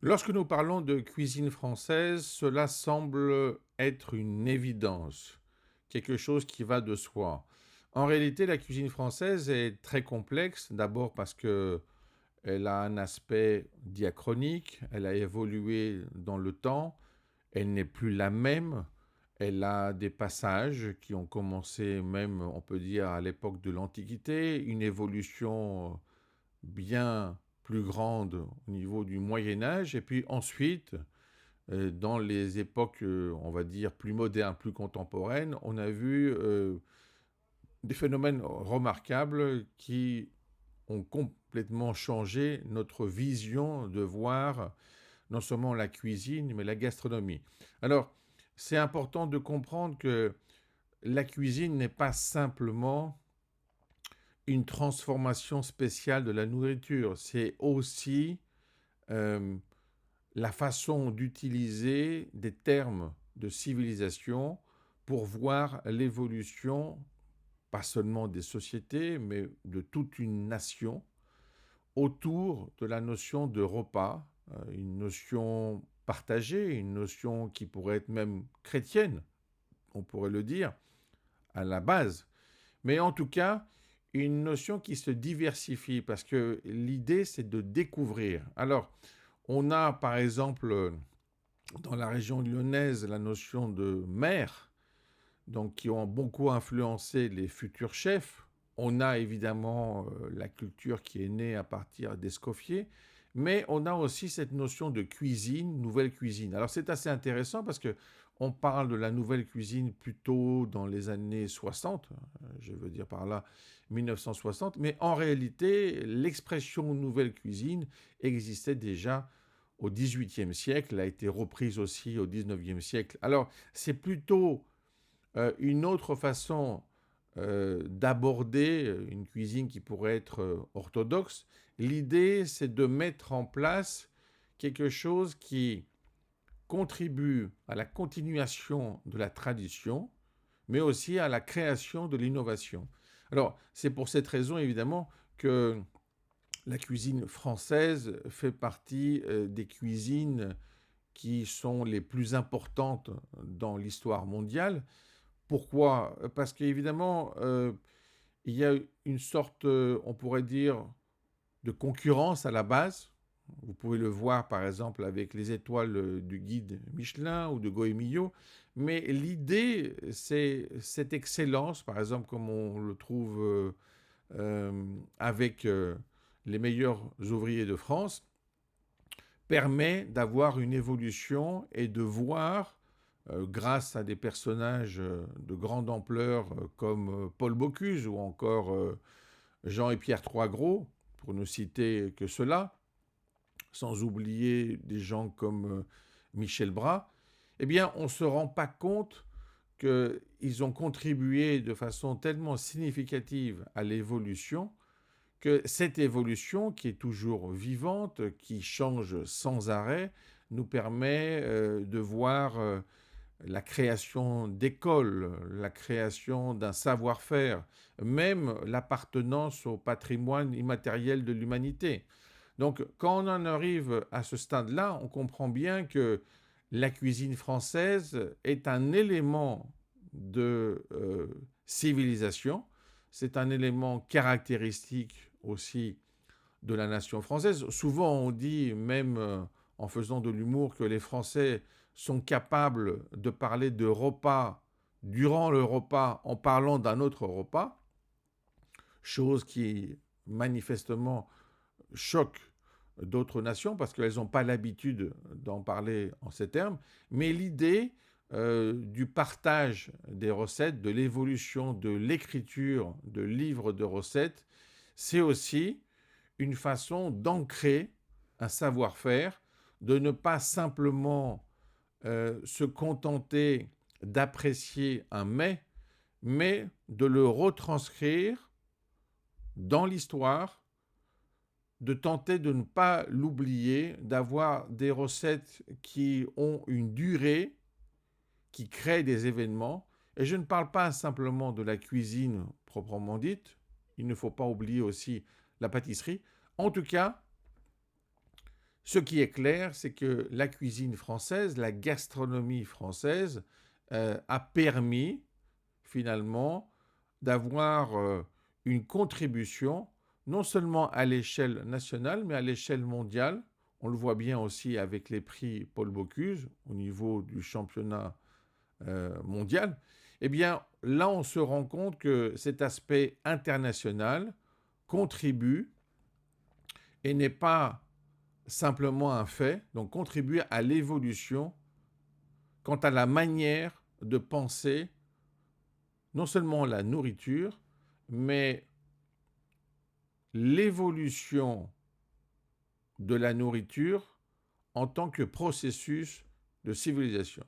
Lorsque nous parlons de cuisine française, cela semble être une évidence, quelque chose qui va de soi. En réalité, la cuisine française est très complexe, d'abord parce que elle a un aspect diachronique, elle a évolué dans le temps, elle n'est plus la même, elle a des passages qui ont commencé même, on peut dire, à l'époque de l'Antiquité, une évolution bien plus grande au niveau du Moyen Âge, et puis ensuite, dans les époques, on va dire, plus modernes, plus contemporaines, on a vu des phénomènes remarquables qui ont complètement changé notre vision de voir non seulement la cuisine, mais la gastronomie. Alors, c'est important de comprendre que la cuisine n'est pas simplement une transformation spéciale de la nourriture, c'est aussi euh, la façon d'utiliser des termes de civilisation pour voir l'évolution, pas seulement des sociétés, mais de toute une nation, autour de la notion de repas, une notion partagée, une notion qui pourrait être même chrétienne, on pourrait le dire, à la base. Mais en tout cas, une notion qui se diversifie, parce que l'idée, c'est de découvrir. Alors, on a par exemple dans la région lyonnaise la notion de mère, donc qui ont beaucoup influencé les futurs chefs. On a évidemment la culture qui est née à partir d'Escoffier, mais on a aussi cette notion de cuisine, nouvelle cuisine. Alors c'est assez intéressant parce que on parle de la nouvelle cuisine plutôt dans les années 60, je veux dire par là 1960, mais en réalité l'expression nouvelle cuisine existait déjà au XVIIIe siècle, a été reprise aussi au XIXe siècle. Alors c'est plutôt une autre façon d'aborder une cuisine qui pourrait être orthodoxe. L'idée, c'est de mettre en place quelque chose qui contribue à la continuation de la tradition, mais aussi à la création de l'innovation. Alors, c'est pour cette raison, évidemment, que la cuisine française fait partie des cuisines qui sont les plus importantes dans l'histoire mondiale. Pourquoi? Parce qu'évidemment, il y a une sorte, on pourrait dire, de concurrence à la base. Vous pouvez le voir par exemple avec les étoiles du guide Michelin ou de Goemio. Mais l'idée, c'est cette excellence, par exemple, comme on le trouve avec les meilleurs ouvriers de France, permet d'avoir une évolution et de voir, grâce à des personnages de grande ampleur comme Paul Bocuse ou encore Jean et Pierre Troisgros, pour ne citer que cela, sans oublier des gens comme Michel Bras, eh bien, on ne se rend pas compte qu'ils ont contribué de façon tellement significative à l'évolution que cette évolution, qui est toujours vivante, qui change sans arrêt, nous permet de voir la création d'écoles, la création d'un savoir-faire, même l'appartenance au patrimoine immatériel de l'humanité. Donc quand on en arrive à ce stade-là, on comprend bien que la cuisine française est un élément de civilisation, c'est un élément caractéristique aussi de la nation française. Souvent on dit, même en faisant de l'humour, que les Français sont capables de parler de repas durant le repas en parlant d'un autre repas, chose qui manifestement choque d'autres nations parce qu'elles n'ont pas l'habitude d'en parler en ces termes. Mais l'idée du partage des recettes, de l'évolution de l'écriture de livres de recettes, c'est aussi une façon d'ancrer un savoir-faire, de ne pas simplement se contenter d'apprécier un mets, mais de le retranscrire dans l'histoire, de tenter de ne pas l'oublier, d'avoir des recettes qui ont une durée, qui créent des événements. Et je ne parle pas simplement de la cuisine proprement dite, il ne faut pas oublier aussi la pâtisserie. En tout cas, Ce qui est clair, c'est que la cuisine française, la gastronomie française, a permis finalement d'avoir une contribution non seulement à l'échelle nationale, mais à l'échelle mondiale. On le voit bien aussi avec les prix Paul Bocuse au niveau du championnat mondial. Eh bien, là, on se rend compte que cet aspect international contribue et n'est pas simplement un fait, donc contribue à l'évolution quant à la manière de penser non seulement la nourriture, mais l'évolution de la nourriture en tant que processus de civilisation.